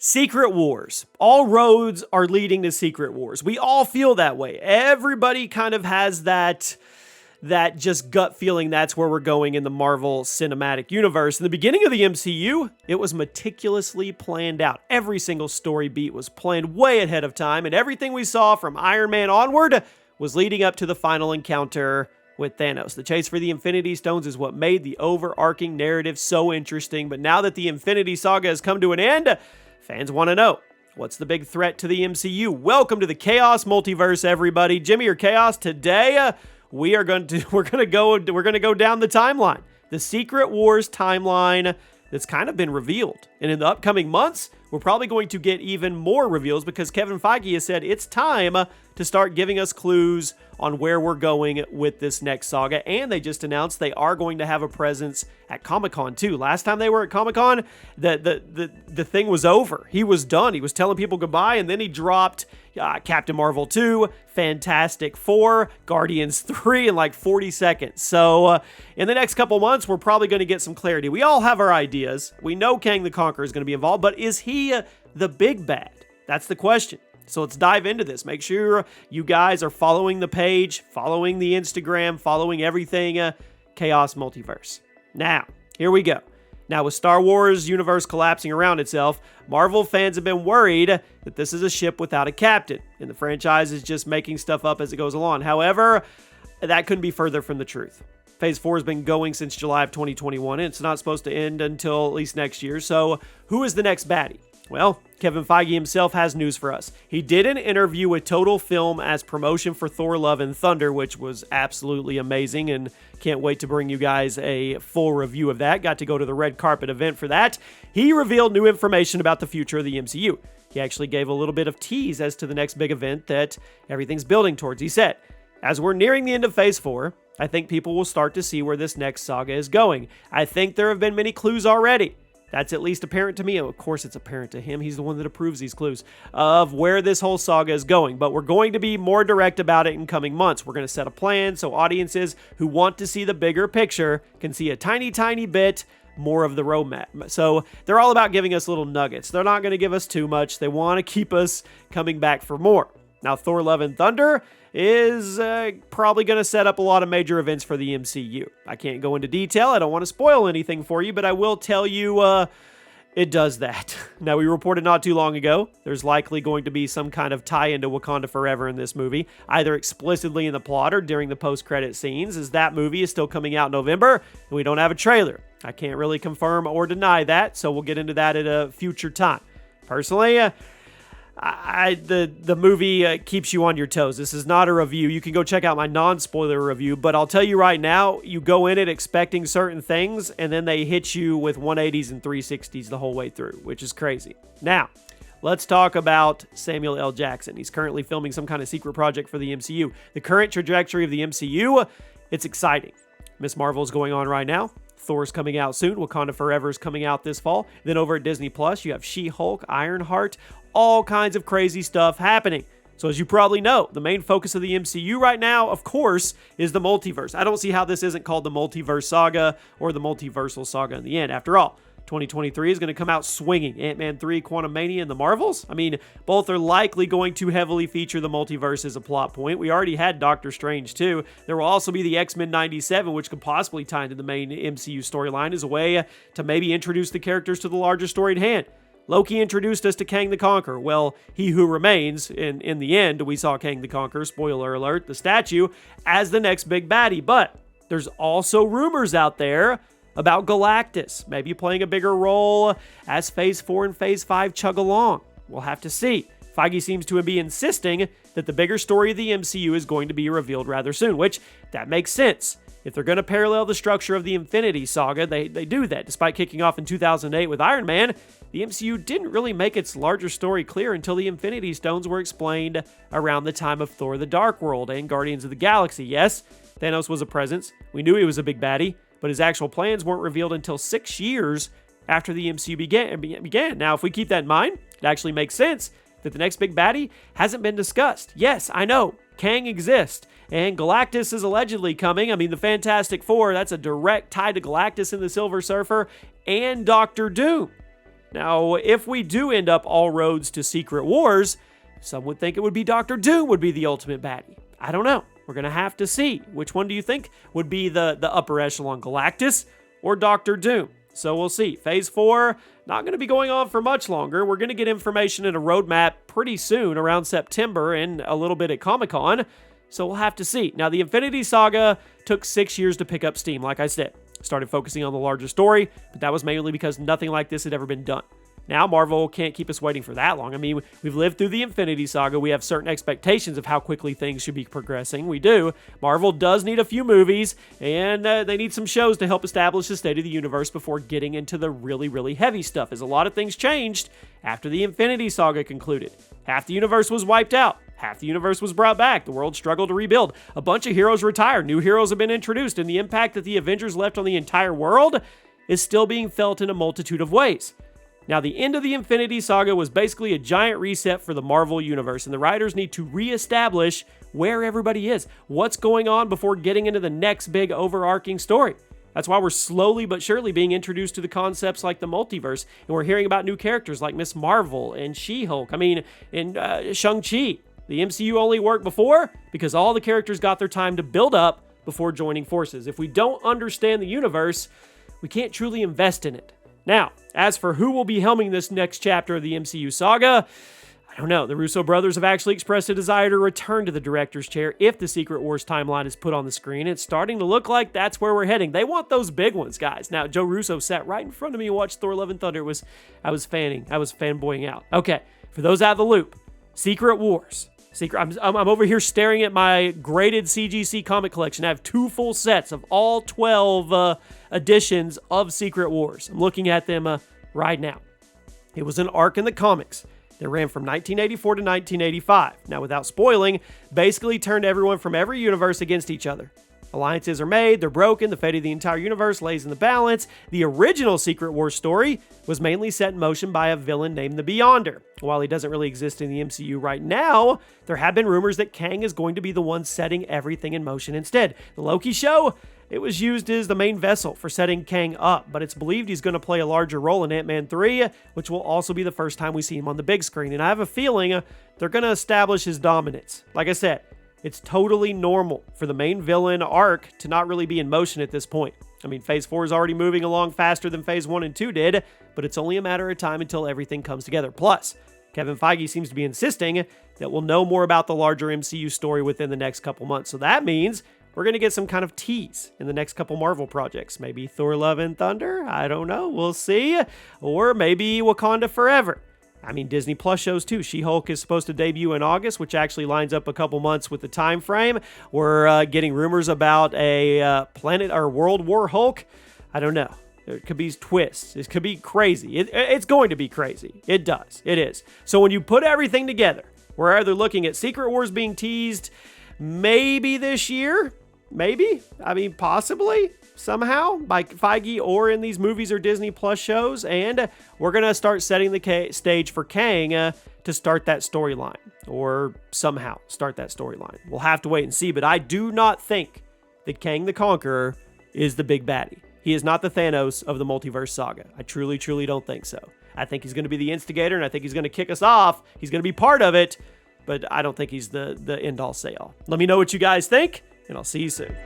Secret Wars. All roads are leading to Secret Wars. We all feel that way. Everybody kind of has that just gut feeling that's where we're going in the Marvel Cinematic Universe. In the beginning of the MCU, it was meticulously planned out. Every single story beat was planned way ahead of time, and everything we saw from Iron Man onward was leading up to the final encounter with Thanos. The chase for the Infinity Stones is what made the overarching narrative so interesting, but now that the Infinity Saga has come to an end, fans want to know, what's the big threat to the MCU? Welcome to the Chaos Multiverse, everybody. Jimmy or Chaos. Today, we're going to go down the timeline, the Secret Wars timeline that's kind of been revealed. And in the upcoming months, we're probably going to get even more reveals because Kevin Feige has said it's time to start giving us clues on where we're going with this next saga. And they just announced they are going to have a presence at Comic-Con too. Last time they were at Comic-Con, the thing was over. He was done. He was telling people goodbye, and then he dropped Captain Marvel 2, Fantastic Four, Guardians 3 in like 40 seconds. So in the next couple months, we're probably going to get some clarity. We all have our ideas. We know Kang the Conqueror is going to be involved, but is he the big bad? That's the question. So let's dive into this. Make sure you guys are following the page, following the Instagram, following everything Chaos Multiverse. Now, here we go. Now, with Star Wars universe collapsing around itself, Marvel fans have been worried that this is a ship without a captain, and the franchise is just making stuff up as it goes along. However, that couldn't be further from the truth. Phase 4 has been going since July of 2021, and it's not supposed to end until at least next year. So, who is the next baddie? Well, Kevin Feige himself has news for us. He did an interview with Total Film as promotion for Thor Love and Thunder, which was absolutely amazing, and can't wait to bring you guys a full review of that. Got to go to the red carpet event for that. He revealed new information about the future of the MCU. He actually gave a little bit of tease as to the next big event that everything's building towards. He said, as we're nearing the end of Phase 4, I think people will start to see where this next saga is going. I think there have been many clues already. That's at least apparent to me. Of course, it's apparent to him. He's the one that approves these clues of where this whole saga is going. But we're going to be more direct about it in coming months. We're going to set a plan so audiences who want to see the bigger picture can see a tiny, tiny bit more of the roadmap. So they're all about giving us little nuggets. They're not going to give us too much. They want to keep us coming back for more. Now, Thor Love and Thunder is probably going to set up a lot of major events for the MCU. I can't go into detail. I don't want to spoil anything for you, but I will tell you it does that. Now, we reported not too long ago, there's likely going to be some kind of tie-in to Wakanda Forever in this movie, either explicitly in the plot or during the post-credit scenes, as that movie is still coming out in November, and we don't have a trailer. I can't really confirm or deny that, so we'll get into that at a future time. Personally, the movie keeps you on your toes. This is not a review. You can go check out my non-spoiler review, but I'll tell you right now, you go in it expecting certain things, and then they hit you with 180s and 360s the whole way through, which is crazy. Now, let's talk about Samuel L. Jackson. He's currently filming some kind of secret project for the MCU. The current trajectory of the MCU, it's exciting. Miss Marvel is going on right now. Thor's coming out soon. Wakanda Forever is coming out this fall. Then over at Disney Plus, you have She-Hulk, Ironheart, all kinds of crazy stuff happening. So as you probably know, the main focus of the MCU right now, of course, is the multiverse. I don't see how this isn't called the Multiverse Saga or the Multiversal Saga in the end. After all, 2023 is going to come out swinging. Ant-Man 3, Quantumania, and the Marvels? I mean, both are likely going to heavily feature the multiverse as a plot point. We already had Doctor Strange 2. There will also be the X-Men 97, which could possibly tie into the main MCU storyline as a way to maybe introduce the characters to the larger story at hand. Loki introduced us to Kang the Conqueror. Well, He Who Remains, in the end, we saw Kang the Conqueror, spoiler alert, the statue, as the next big baddie. But there's also rumors out there about Galactus maybe playing a bigger role as Phase 4 and Phase 5 chug along. We'll have to see. Feige seems to be insisting that the bigger story of the MCU is going to be revealed rather soon, which, that makes sense. If they're going to parallel the structure of the Infinity Saga, they do that. Despite kicking off in 2008 with Iron Man, the MCU didn't really make its larger story clear until the Infinity Stones were explained around the time of Thor the Dark World and Guardians of the Galaxy. Yes, Thanos was a presence. We knew he was a big baddie, but his actual plans weren't revealed until 6 years after the MCU began. Now, if we keep that in mind, it actually makes sense that the next big baddie hasn't been discussed. Yes, I know, Kang exists, and Galactus is allegedly coming. I mean, the Fantastic Four, that's a direct tie to Galactus and the Silver Surfer and Doctor Doom. Now, if we do end up all roads to Secret Wars, some would think it would be Doctor Doom would be the ultimate baddie. I don't know. We're going to have to see. Which one do you think would be the upper echelon, Galactus or Doctor Doom? So we'll see. Phase 4, not going to be going on for much longer. We're going to get information and a roadmap pretty soon, around September, and a little bit at Comic-Con. So we'll have to see. Now, the Infinity Saga took 6 years to pick up steam, like I said. Started focusing on the larger story, but that was mainly because nothing like this had ever been done. Now, Marvel can't keep us waiting for that long. I mean, we've lived through the Infinity Saga. We have certain expectations of how quickly things should be progressing. We do. Marvel does need a few movies, and they need some shows to help establish the state of the universe before getting into the really, really heavy stuff, as a lot of things changed after the Infinity Saga concluded. Half the universe was wiped out. Half the universe was brought back. The world struggled to rebuild. A bunch of heroes retired. New heroes have been introduced, and the impact that the Avengers left on the entire world is still being felt in a multitude of ways. Now, the end of the Infinity Saga was basically a giant reset for the Marvel Universe, and the writers need to reestablish where everybody is, what's going on before getting into the next big overarching story. That's why we're slowly but surely being introduced to the concepts like the multiverse, and we're hearing about new characters like Miss Marvel and She-Hulk, and Shang-Chi. The MCU only worked before because all the characters got their time to build up before joining forces. If we don't understand the universe, we can't truly invest in it. Now, as for who will be helming this next chapter of the MCU saga, I don't know. The Russo brothers have actually expressed a desire to return to the director's chair if the Secret Wars timeline is put on the screen. It's starting to look like that's where we're heading. They want those big ones, guys. Now, Joe Russo sat right in front of me and watched Thor: Love and Thunder. I was fanboying out. Okay, for those out of the loop, Secret Wars. I'm over here staring at my graded CGC comic collection. I have 2 full sets of all 12 editions of Secret Wars. I'm looking at them right now. It was an arc in the comics that ran from 1984 to 1985. Now, without spoiling, basically turned everyone from every universe against each other. Alliances are made, they're broken, the fate of the entire universe lays in the balance. The original Secret Wars story was mainly set in motion by a villain named the Beyonder. While he doesn't really exist in the MCU right now, there have been rumors that Kang is going to be the one setting everything in motion instead. The Loki show, it was used as the main vessel for setting Kang up, but it's believed he's going to play a larger role in Ant-Man 3, which will also be the first time we see him on the big screen. And I have a feeling they're going to establish his dominance. Like I said, it's totally normal for the main villain arc to not really be in motion at this point. I mean, Phase 4 is already moving along faster than Phase 1 and 2 did, but it's only a matter of time until everything comes together. Plus, Kevin Feige seems to be insisting that we'll know more about the larger MCU story within the next couple months. So that means we're going to get some kind of tease in the next couple Marvel projects. Maybe Thor: Love and Thunder? I don't know. We'll see. Or maybe Wakanda Forever. I mean, Disney Plus shows too. She-Hulk is supposed to debut in August, which actually lines up a couple months with the time frame. We're getting rumors about a planet or World War Hulk. I don't know. There could be twists. It could be crazy. It's going to be crazy. It does. It is. So when you put everything together, we're either looking at Secret Wars being teased maybe this year. Maybe. I mean, possibly. Somehow by Feige or in these movies or Disney Plus shows, and we're going to start setting the stage for Kang to start that storyline, or somehow start that storyline. We'll have to wait and see, but I do not think that Kang the Conqueror is the big baddie. He is not the Thanos of the multiverse saga. I truly, truly don't think so. I think he's going to be the instigator, and I think he's going to kick us off. He's going to be part of it, but I don't think he's the end-all, say-all. Let me know what you guys think, and I'll see you soon.